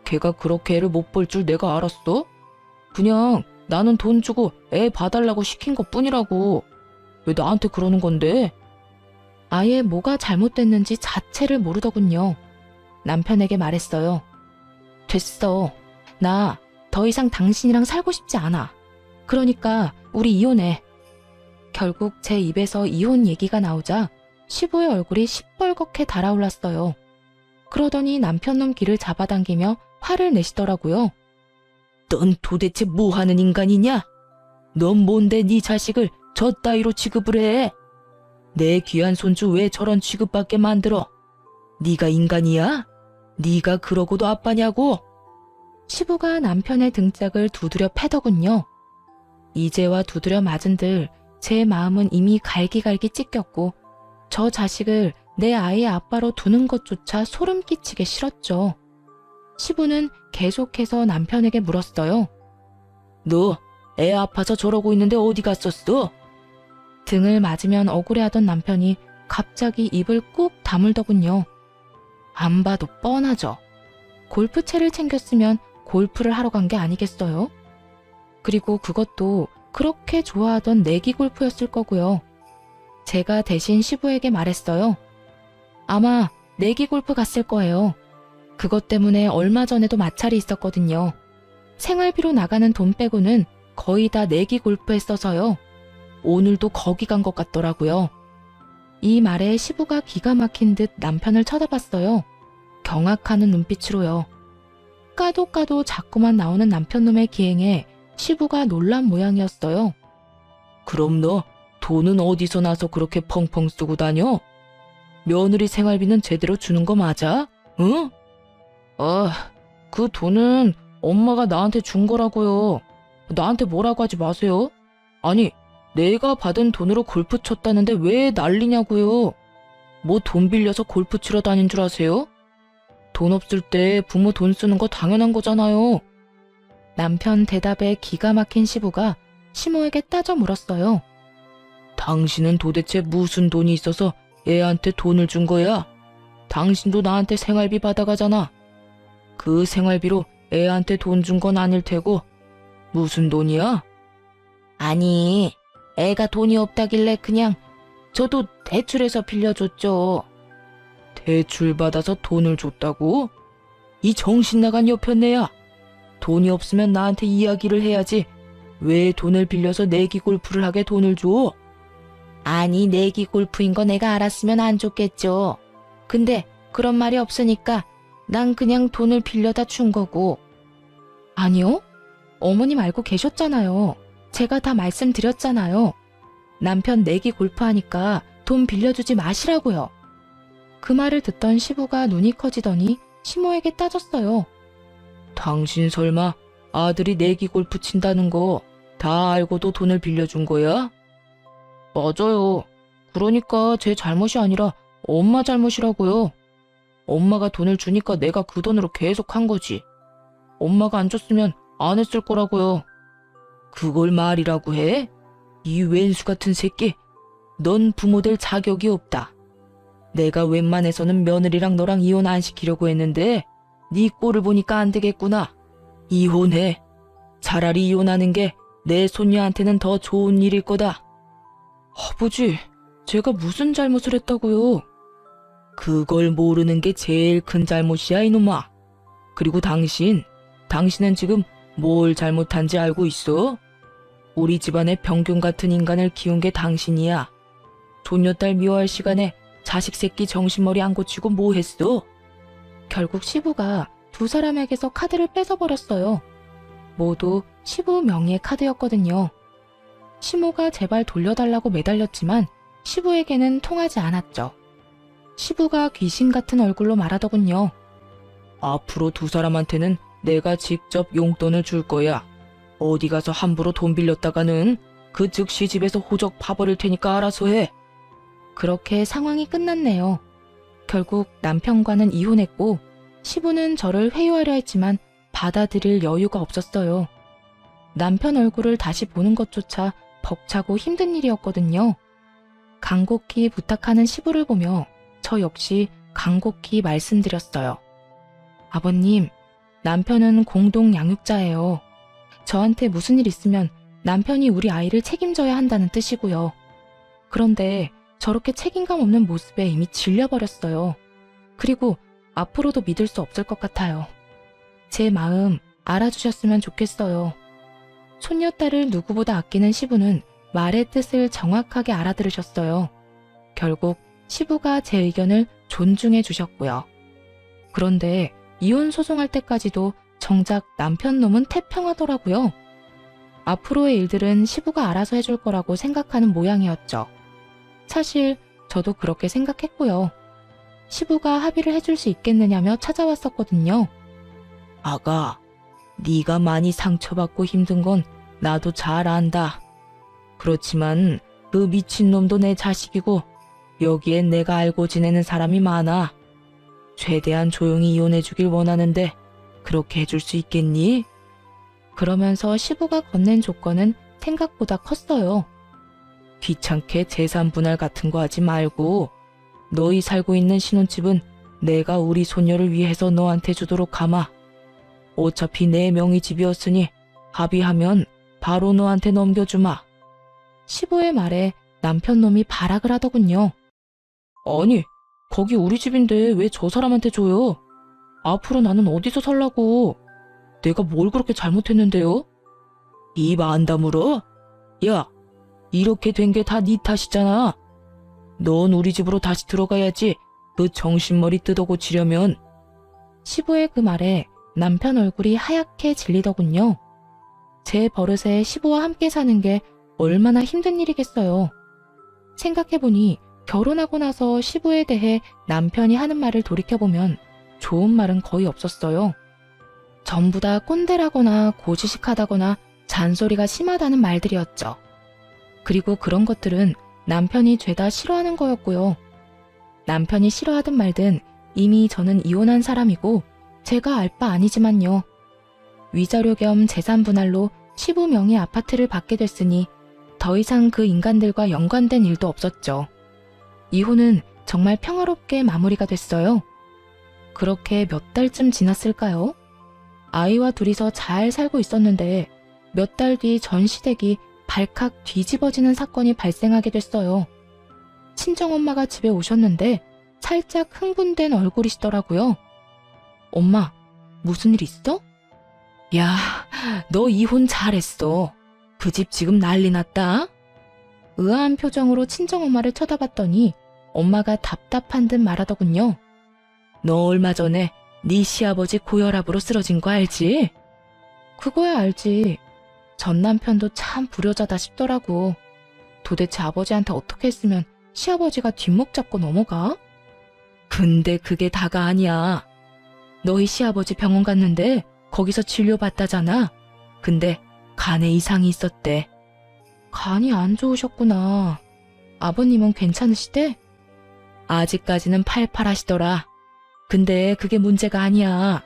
걔가 그렇게 애를 못 볼 줄 내가 알았어? 그냥 나는 돈 주고 애 봐달라고 시킨 것 뿐이라고. 왜 나한테 그러는 건데? 아예 뭐가 잘못됐는지 자체를 모르더군요. 남편에게 말했어요. 됐어. 나 더 이상 당신이랑 살고 싶지 않아. 그러니까 우리 이혼해. 결국 제 입에서 이혼 얘기가 나오자 시부의 얼굴이 시뻘겋게 달아올랐어요. 그러더니 남편놈 귀를 잡아당기며 화를 내시더라고요. 넌 도대체 뭐 하는 인간이냐? 넌 뭔데 네 자식을 저 따위로 취급을 해? 내 귀한 손주 왜 저런 취급받게 만들어? 네가 인간이야? 네가 그러고도 아빠냐고? 시부가 남편의 등짝을 두드려 패더군요. 이제와 두드려 맞은들 제 마음은 이미 갈기갈기 찢겼고 저 자식을 내 아이의 아빠로 두는 것조차 소름 끼치게 싫었죠. 시부는 계속해서 남편에게 물었어요. 너 애 아파서 저러고 있는데 어디 갔었어? 등을 맞으면 억울해하던 남편이 갑자기 입을 꾹 다물더군요. 안 봐도 뻔하죠. 골프채를 챙겼으면 골프를 하러 간 게 아니겠어요? 그리고 그것도 그렇게 좋아하던 내기 골프였을 거고요. 제가 대신 시부에게 말했어요. 아마 내기 골프 갔을 거예요. 그것 때문에 얼마 전에도 마찰이 있었거든요. 생활비로 나가는 돈 빼고는 거의 다 내기 골프에 써서요. 오늘도 거기 간 것 같더라고요. 이 말에 시부가 기가 막힌 듯 남편을 쳐다봤어요. 경악하는 눈빛으로요. 까도 자꾸만 나오는 남편놈의 기행에 시부가 놀란 모양이었어요. 그럼 너 돈은 어디서 나서 그렇게 펑펑 쓰고 다녀? 며느리 생활비는 제대로 주는 거 맞아? 응? 그 돈은 엄마가 나한테 준 거라고요. 나한테 뭐라고 하지 마세요. 아니, 내가 받은 돈으로 골프 쳤다는데 왜 난리냐고요. 뭐 돈 빌려서 골프 치러 다닌 줄 아세요? 돈 없을 때 부모 돈 쓰는 거 당연한 거잖아요. 남편 대답에 기가 막힌 시부가 시모에게 따져 물었어요. 당신은 도대체 무슨 돈이 있어서 애한테 돈을 준 거야? 당신도 나한테 생활비 받아가잖아. 그 생활비로 애한테 돈 준 건 아닐 테고 무슨 돈이야? 아니, 애가 돈이 없다길래 그냥 저도 대출해서 빌려줬죠. 대출 받아서 돈을 줬다고? 이 정신 나간 여편네야. 돈이 없으면 나한테 이야기를 해야지. 왜 돈을 빌려서 내기 골프를 하게 돈을 줘? 아니, 내기 골프인 거 내가 알았으면 안 줬겠죠. 근데 그런 말이 없으니까 난 그냥 돈을 빌려다 준 거고. 아니요? 어머님 알고 계셨잖아요. 제가 다 말씀드렸잖아요. 남편 내기 골프하니까 돈 빌려주지 마시라고요. 그 말을 듣던 시부가 눈이 커지더니 시모에게 따졌어요. 당신 설마 아들이 내기 골프 친다는 거 다 알고도 돈을 빌려준 거야? 맞아요. 그러니까 제 잘못이 아니라 엄마 잘못이라고요. 엄마가 돈을 주니까 내가 그 돈으로 계속 한 거지. 엄마가 안 줬으면 안 했을 거라고요. 그걸 말이라고 해? 이 왼수 같은 새끼. 넌 부모 될 자격이 없다. 내가 웬만해서는 며느리랑 너랑 이혼 안 시키려고 했는데 네 꼴을 보니까 안 되겠구나. 이혼해. 차라리 이혼하는 게 내 손녀한테는 더 좋은 일일 거다. 아버지, 제가 무슨 잘못을 했다고요? 그걸 모르는 게 제일 큰 잘못이야, 이놈아. 그리고 당신은 지금 뭘 잘못한지 알고 있어? 우리 집안의 병균 같은 인간을 키운 게 당신이야. 존녀딸 미워할 시간에 자식 새끼 정신머리 안 고치고 뭐 했어? 결국 시부가 두 사람에게서 카드를 뺏어버렸어요. 모두 시부 명의의 카드였거든요. 시모가 제발 돌려달라고 매달렸지만 시부에게는 통하지 않았죠. 시부가 귀신 같은 얼굴로 말하더군요. 앞으로 두 사람한테는 내가 직접 용돈을 줄 거야. 어디 가서 함부로 돈 빌렸다가는 그 즉시 집에서 호적 파버릴 테니까 알아서 해. 그렇게 상황이 끝났네요. 결국 남편과는 이혼했고 시부는 저를 회유하려 했지만 받아들일 여유가 없었어요. 남편 얼굴을 다시 보는 것조차 벅차고 힘든 일이었거든요. 간곡히 부탁하는 시부를 보며 저 역시 간곡히 말씀드렸어요. 아버님, 남편은 공동 양육자예요. 저한테 무슨 일 있으면 남편이 우리 아이를 책임져야 한다는 뜻이고요. 그런데 저렇게 책임감 없는 모습에 이미 질려버렸어요. 그리고 앞으로도 믿을 수 없을 것 같아요. 제 마음 알아주셨으면 좋겠어요. 손녀딸을 누구보다 아끼는 시부는 말의 뜻을 정확하게 알아들으셨어요. 결국 시부가 제 의견을 존중해 주셨고요. 그런데 이혼 소송할 때까지도 정작 남편 놈은 태평하더라고요. 앞으로의 일들은 시부가 알아서 해줄 거라고 생각하는 모양이었죠. 사실 저도 그렇게 생각했고요. 시부가 합의를 해줄 수 있겠느냐며 찾아왔었거든요. 아가, 네가 많이 상처받고 힘든 건 나도 잘 안다. 그렇지만 그 미친놈도 내 자식이고 여기엔 내가 알고 지내는 사람이 많아. 최대한 조용히 이혼해주길 원하는데 그렇게 해줄 수 있겠니? 그러면서 시부가 건넨 조건은 생각보다 컸어요. 귀찮게 재산 분할 같은 거 하지 말고 너희 살고 있는 신혼집은 내가 우리 손녀를 위해서 너한테 주도록 하마. 어차피 내 명의 집이었으니 합의하면 바로 너한테 넘겨주마. 시부의 말에 남편놈이 발악을 하더군요. 아니, 거기 우리 집인데 왜 저 사람한테 줘요? 앞으로 나는 어디서 살라고? 내가 뭘 그렇게 잘못했는데요? 입 안 다물어? 야, 이렇게 된 게 다 네 탓이잖아. 넌 우리 집으로 다시 들어가야지. 그 정신머리 뜯어 고치려면. 시부의 그 말에 남편 얼굴이 하얗게 질리더군요. 제 버릇에 시부와 함께 사는 게 얼마나 힘든 일이겠어요. 생각해보니 결혼하고 나서 시부에 대해 남편이 하는 말을 돌이켜보면 좋은 말은 거의 없었어요. 전부 다 꼰대라거나 고지식하다거나 잔소리가 심하다는 말들이었죠. 그리고 그런 것들은 남편이 죄다 싫어하는 거였고요. 남편이 싫어하든 말든 이미 저는 이혼한 사람이고 제가 알 바 아니지만요. 위자료 겸 재산 분할로 시부 명의 아파트를 받게 됐으니 더 이상 그 인간들과 연관된 일도 없었죠. 이혼은 정말 평화롭게 마무리가 됐어요. 그렇게 몇 달쯤 지났을까요? 아이와 둘이서 잘 살고 있었는데 몇 달 뒤 전시댁이 발칵 뒤집어지는 사건이 발생하게 됐어요. 친정엄마가 집에 오셨는데 살짝 흥분된 얼굴이시더라고요. 엄마, 무슨 일 있어? 야, 너 이혼 잘했어. 그 집 지금 난리 났다. 의아한 표정으로 친정엄마를 쳐다봤더니 엄마가 답답한 듯 말하더군요. 너 얼마 전에 네 시아버지 고혈압으로 쓰러진 거 알지? 그거야 알지. 전 남편도 참 불효자다 싶더라고. 도대체 아버지한테 어떻게 했으면 시아버지가 뒷목 잡고 넘어가? 근데 그게 다가 아니야. 너희 시아버지 병원 갔는데 거기서 진료받다잖아. 근데 간에 이상이 있었대. 간이 안 좋으셨구나. 아버님은 괜찮으시대? 아직까지는 팔팔하시더라. 근데 그게 문제가 아니야.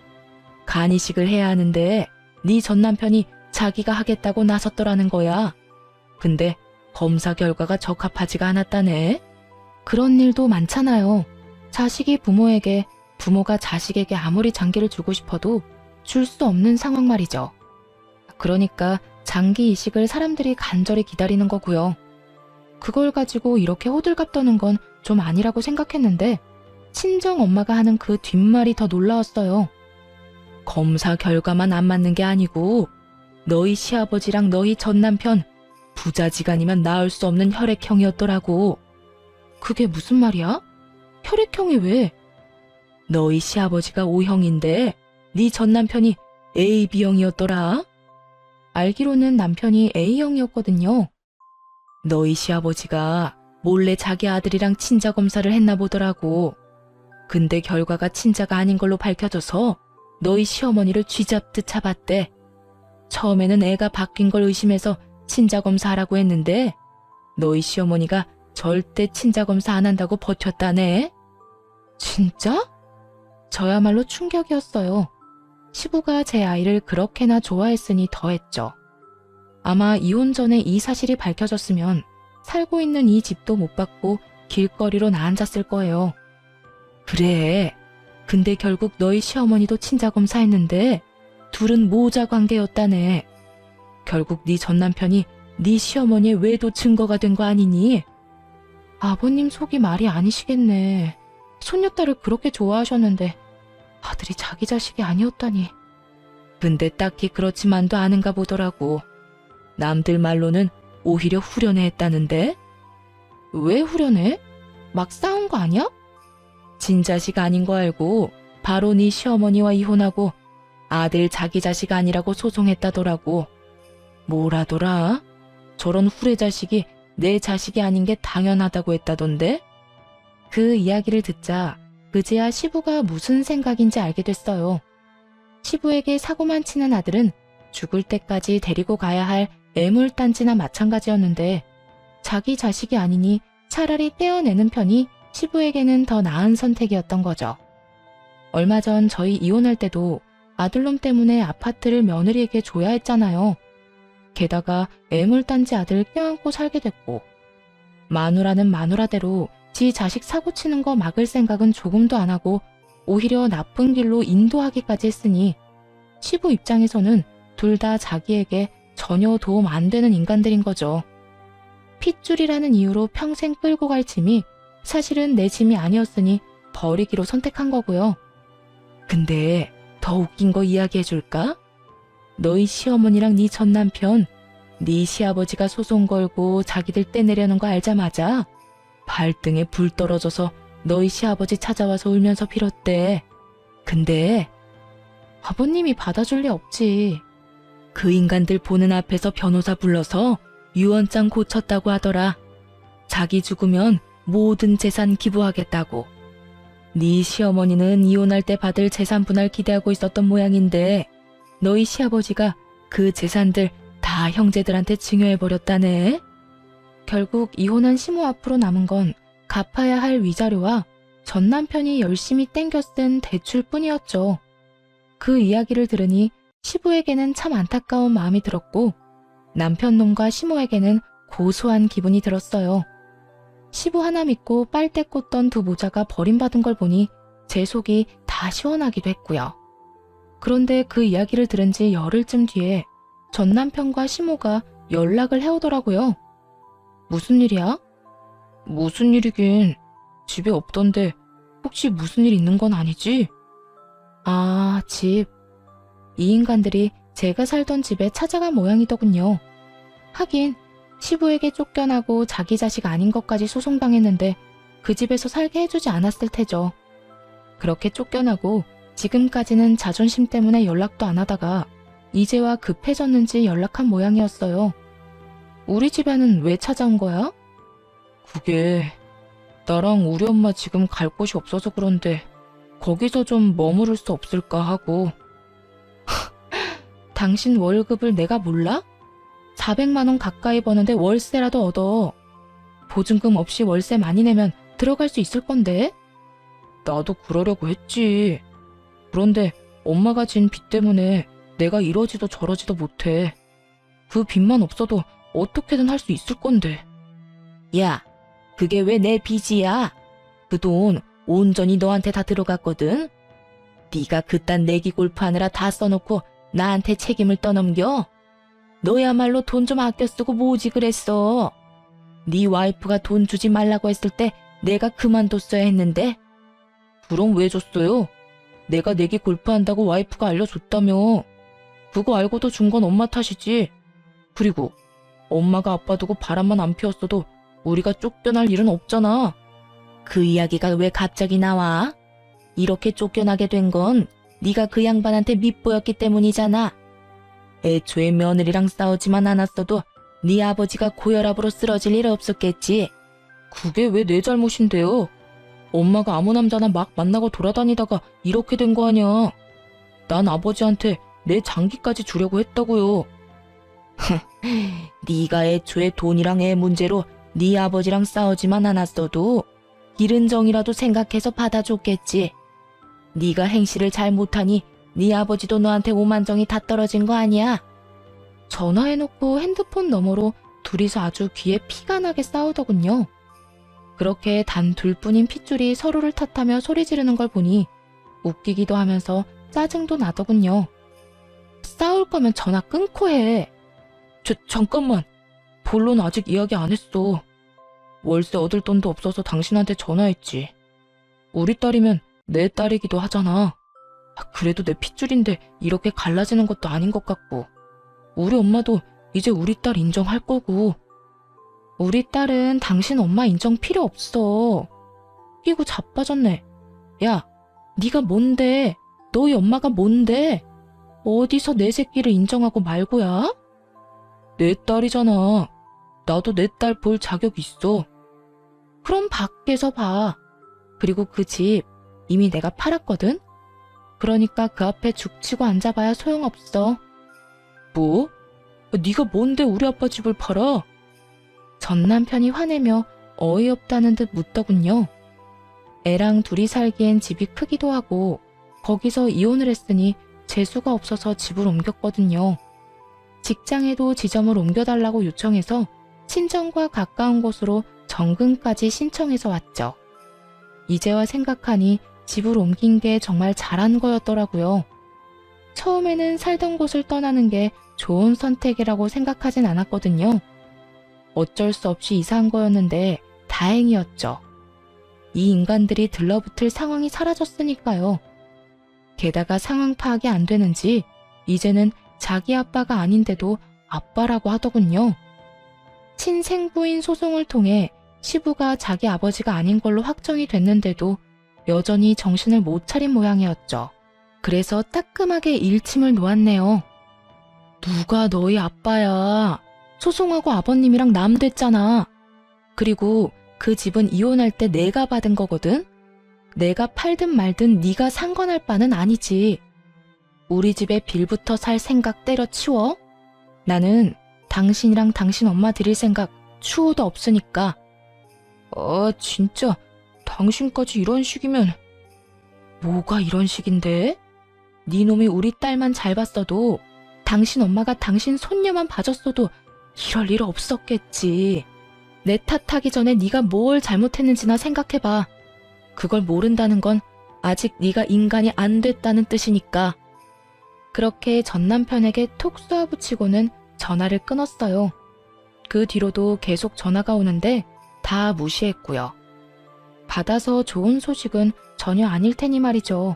간 이식을 해야 하는데 네 전 남편이 자기가 하겠다고 나섰더라는 거야. 근데 검사 결과가 적합하지가 않았다네. 그런 일도 많잖아요. 자식이 부모에게, 부모가 자식에게 아무리 장기를 주고 싶어도 줄 수 없는 상황 말이죠. 그러니까 장기 이식을 사람들이 간절히 기다리는 거고요. 그걸 가지고 이렇게 호들갑 떠는 건 좀 아니라고 생각했는데 친정 엄마가 하는 그 뒷말이 더 놀라웠어요. 검사 결과만 안 맞는 게 아니고 너희 시아버지랑 너희 전 남편 부자지간이면 낳을 수 없는 혈액형이었더라고. 그게 무슨 말이야? 혈액형이 왜? 너희 시아버지가 O형인데 네 전 남편이 AB형이었더라. 알기로는 남편이 A형이었거든요. 너희 시아버지가 몰래 자기 아들이랑 친자 검사를 했나 보더라고. 근데 결과가 친자가 아닌 걸로 밝혀져서 너희 시어머니를 쥐잡듯 잡았대. 처음에는 애가 바뀐 걸 의심해서 친자 검사하라고 했는데 너희 시어머니가 절대 친자 검사 안 한다고 버텼다네. 진짜? 저야말로 충격이었어요. 시부가 제 아이를 그렇게나 좋아했으니 더했죠. 아마 이혼 전에 이 사실이 밝혀졌으면 살고 있는 이 집도 못 받고 길거리로 나앉았을 거예요. 그래. 근데 결국 너희 시어머니도 친자 검사했는데 둘은 모자 관계였다네. 결국 네 전 남편이 네 시어머니의 외도 증거가 된 거 아니니? 아버님 속이 말이 아니시겠네. 손녀딸을 그렇게 좋아하셨는데 아들이 자기 자식이 아니었다니. 근데 딱히 그렇지만도 않은가 보더라고. 남들 말로는 오히려 후련해 했다는데? 왜 후련해? 막 싸운 거 아니야? 진자식 아닌 거 알고 바로 네 시어머니와 이혼하고 아들 자기 자식 아니라고 소송했다더라고. 뭐라더라? 저런 후레자식이 내 자식이 아닌 게 당연하다고 했다던데? 그 이야기를 듣자 그제야 시부가 무슨 생각인지 알게 됐어요. 시부에게 사고만 치는 아들은 죽을 때까지 데리고 가야 할 애물단지나 마찬가지였는데 자기 자식이 아니니 차라리 떼어내는 편이 시부에게는 더 나은 선택이었던 거죠. 얼마 전 저희 이혼할 때도 아들놈 때문에 아파트를 며느리에게 줘야 했잖아요. 게다가 애물단지 아들 껴안고 살게 됐고 마누라는 마누라대로 지 자식 사고치는 거 막을 생각은 조금도 안 하고 오히려 나쁜 길로 인도하기까지 했으니 시부 입장에서는 둘 다 자기에게 전혀 도움 안 되는 인간들인 거죠. 핏줄이라는 이유로 평생 끌고 갈 짐이 사실은 내 짐이 아니었으니 버리기로 선택한 거고요. 근데 더 웃긴 거 이야기해 줄까? 너희 시어머니랑 네 전 남편, 네 시아버지가 소송 걸고 자기들 떼내려는 거 알자마자 발등에 불 떨어져서 너희 시아버지 찾아와서 울면서 빌었대. 근데 아버님이 받아줄 리 없지. 그 인간들 보는 앞에서 변호사 불러서 유언장 고쳤다고 하더라. 자기 죽으면 모든 재산 기부하겠다고. 네 시어머니는 이혼할 때 받을 재산 분할 기대하고 있었던 모양인데 너희 시아버지가 그 재산들 다 형제들한테 증여해버렸다네. 결국 이혼한 시모 앞으로 남은 건 갚아야 할 위자료와 전 남편이 열심히 땡겨 쓴 대출뿐이었죠. 그 이야기를 들으니 시부에게는 참 안타까운 마음이 들었고 남편 놈과 시모에게는 고소한 기분이 들었어요. 시부 하나 믿고 빨대 꽂던 두 모자가 버림받은 걸 보니 제 속이 다 시원하기도 했고요. 그런데 그 이야기를 들은 지 열흘쯤 뒤에 전 남편과 시모가 연락을 해오더라고요. 무슨 일이야? 무슨 일이긴. 집에 없던데 혹시 무슨 일 있는 건 아니지? 아, 집. 이 인간들이 제가 살던 집에 찾아간 모양이더군요. 하긴 시부에게 쫓겨나고 자기 자식 아닌 것까지 소송당했는데 그 집에서 살게 해주지 않았을 테죠. 그렇게 쫓겨나고 지금까지는 자존심 때문에 연락도 안 하다가 이제와 급해졌는지 연락한 모양이었어요. 우리 집에는 왜 찾아온 거야? 그게 나랑 우리 엄마 지금 갈 곳이 없어서 그런데 거기서 좀 머무를 수 없을까 하고. 당신 월급을 내가 몰라? 400만 원 가까이 버는데 월세라도 얻어. 보증금 없이 월세 많이 내면 들어갈 수 있을 건데? 나도 그러려고 했지. 그런데 엄마가 진 빚 때문에 내가 이러지도 저러지도 못해. 그 빚만 없어도 어떻게든 할 수 있을 건데. 야, 그게 왜 내 빚이야? 그 돈 온전히 너한테 다 들어갔거든? 네가 그딴 내기 골프하느라 다 써놓고 나한테 책임을 떠넘겨? 너야말로 돈 좀 아껴 쓰고 뭐지 그랬어. 네 와이프가 돈 주지 말라고 했을 때 내가 그만뒀어야 했는데. 그럼 왜 줬어요? 내가 내기 골프한다고 와이프가 알려줬다며. 그거 알고도 준 건 엄마 탓이지. 그리고 엄마가 아빠 두고 바람만 안 피웠어도 우리가 쫓겨날 일은 없잖아. 그 이야기가 왜 갑자기 나와? 이렇게 쫓겨나게 된 건 네가 그 양반한테 밉보였기 때문이잖아. 애초에 며느리랑 싸우지만 않았어도 네 아버지가 고혈압으로 쓰러질 일 없었겠지. 그게 왜 내 잘못인데요? 엄마가 아무 남자나 막 만나고 돌아다니다가 이렇게 된 거 아니야. 난 아버지한테 내 장기까지 주려고 했다고요. 네가 애초에 돈이랑 애 문제로 네 아버지랑 싸우지만 않았어도 이른 정이라도 생각해서 받아줬겠지. 네가 행실을 잘 못하니 네 아버지도 너한테 오만정이 다 떨어진 거 아니야? 전화해놓고 핸드폰 너머로 둘이서 아주 귀에 피가 나게 싸우더군요. 그렇게 단 둘뿐인 핏줄이 서로를 탓하며 소리 지르는 걸 보니 웃기기도 하면서 짜증도 나더군요. 싸울 거면 전화 끊고 해. 잠깐만. 본론 아직 이야기 안 했어. 월세 얻을 돈도 없어서 당신한테 전화했지. 우리 딸이면 내 딸이기도 하잖아. 그래도 내 핏줄인데 이렇게 갈라지는 것도 아닌 것 같고. 우리 엄마도 이제 우리 딸 인정할 거고. 우리 딸은 당신 엄마 인정 필요 없어. 끼고 자빠졌네. 야, 네가 뭔데? 너희 엄마가 뭔데? 어디서 내 새끼를 인정하고 말고야? 내 딸이잖아. 나도 내 딸 볼 자격 있어. 그럼 밖에서 봐. 그리고 그 집 이미 내가 팔았거든? 그러니까 그 앞에 죽치고 앉아봐야 소용없어. 뭐? 네가 뭔데 우리 아빠 집을 팔아? 전 남편이 화내며 어이없다는 듯 묻더군요. 애랑 둘이 살기엔 집이 크기도 하고 거기서 이혼을 했으니 재수가 없어서 집을 옮겼거든요. 직장에도 지점을 옮겨달라고 요청해서 친정과 가까운 곳으로 정근까지 신청해서 왔죠. 이제와 생각하니 집을 옮긴 게 정말 잘한 거였더라고요. 처음에는 살던 곳을 떠나는 게 좋은 선택이라고 생각하진 않았거든요. 어쩔 수 없이 이사한 거였는데 다행이었죠. 이 인간들이 들러붙을 상황이 사라졌으니까요. 게다가 상황 파악이 안 되는지 이제는 자기 아빠가 아닌데도 아빠라고 하더군요. 친생부인 소송을 통해 시부가 자기 아버지가 아닌 걸로 확정이 됐는데도 여전히 정신을 못 차린 모양이었죠. 그래서 따끔하게 일침을 놓았네요. 누가 너희 아빠야. 소송하고 아버님이랑 남 됐잖아. 그리고 그 집은 이혼할 때 내가 받은 거거든. 내가 팔든 말든 네가 상관할 바는 아니지. 우리 집에 빌부터 살 생각 때려치워. 나는 당신이랑 당신 엄마 드릴 생각 추호도 없으니까. 진짜 당신까지 이런 식이면. 뭐가 이런 식인데? 네 놈이 우리 딸만 잘 봤어도 당신 엄마가 당신 손녀만 봐줬어도 이럴 일 없었겠지. 내 탓하기 전에 네가 뭘 잘못했는지나 생각해봐. 그걸 모른다는 건 아직 네가 인간이 안 됐다는 뜻이니까. 그렇게 전 남편에게 톡 쏘아붙이고는 전화를 끊었어요. 그 뒤로도 계속 전화가 오는데 다 무시했고요. 받아서 좋은 소식은 전혀 아닐 테니 말이죠.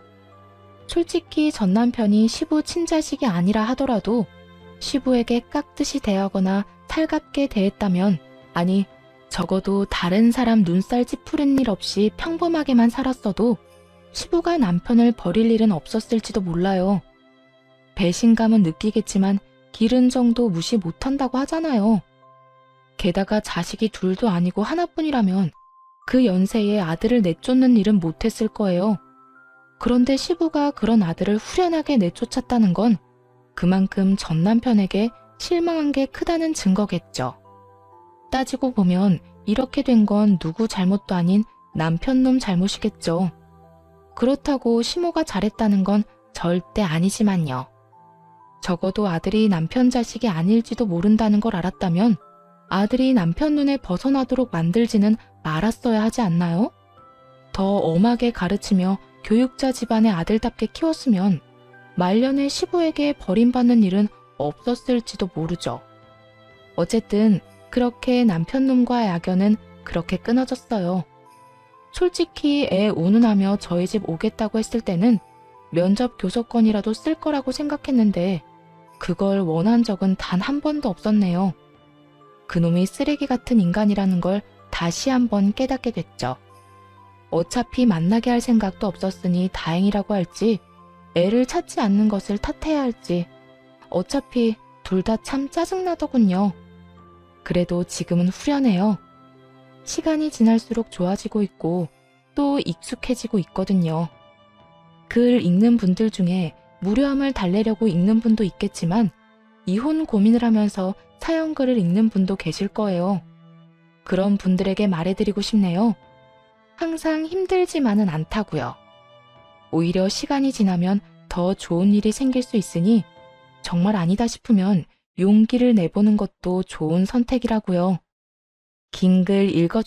솔직히 전 남편이 시부 친자식이 아니라 하더라도 시부에게 깍듯이 대하거나 살갑게 대했다면, 아니 적어도 다른 사람 눈살 찌푸린 일 없이 평범하게만 살았어도 시부가 남편을 버릴 일은 없었을지도 몰라요. 배신감은 느끼겠지만 기른 정도 무시 못한다고 하잖아요. 게다가 자식이 둘도 아니고 하나뿐이라면 그 연세에 아들을 내쫓는 일은 못했을 거예요. 그런데 시부가 그런 아들을 후련하게 내쫓았다는 건 그만큼 전 남편에게 실망한 게 크다는 증거겠죠. 따지고 보면 이렇게 된 건 누구 잘못도 아닌 남편놈 잘못이겠죠. 그렇다고 시모가 잘했다는 건 절대 아니지만요. 적어도 아들이 남편 자식이 아닐지도 모른다는 걸 알았다면 아들이 남편 눈에 벗어나도록 만들지는 말았어야 하지 않나요? 더 엄하게 가르치며 교육자 집안의 아들답게 키웠으면 말년에 시부에게 버림받는 일은 없었을지도 모르죠. 어쨌든 그렇게 남편놈과의 악연은 그렇게 끊어졌어요. 솔직히 애 운운하며 저희 집 오겠다고 했을 때는 면접 교섭권이라도 쓸 거라고 생각했는데 그걸 원한 적은 단 한 번도 없었네요. 그놈이 쓰레기 같은 인간이라는 걸 다시 한번 깨닫게 됐죠. 어차피 만나게 할 생각도 없었으니 다행이라고 할지, 애를 찾지 않는 것을 탓해야 할지, 어차피 둘 다 참 짜증나더군요. 그래도 지금은 후련해요. 시간이 지날수록 좋아지고 있고 또 익숙해지고 있거든요. 글 읽는 분들 중에 무료함을 달래려고 읽는 분도 있겠지만 이혼 고민을 하면서 사연글을 읽는 분도 계실 거예요. 그런 분들에게 말해드리고 싶네요. 항상 힘들지만은 않다고요. 오히려 시간이 지나면 더 좋은 일이 생길 수 있으니 정말 아니다 싶으면 용기를 내보는 것도 좋은 선택이라고요. 긴 글 읽어주세요.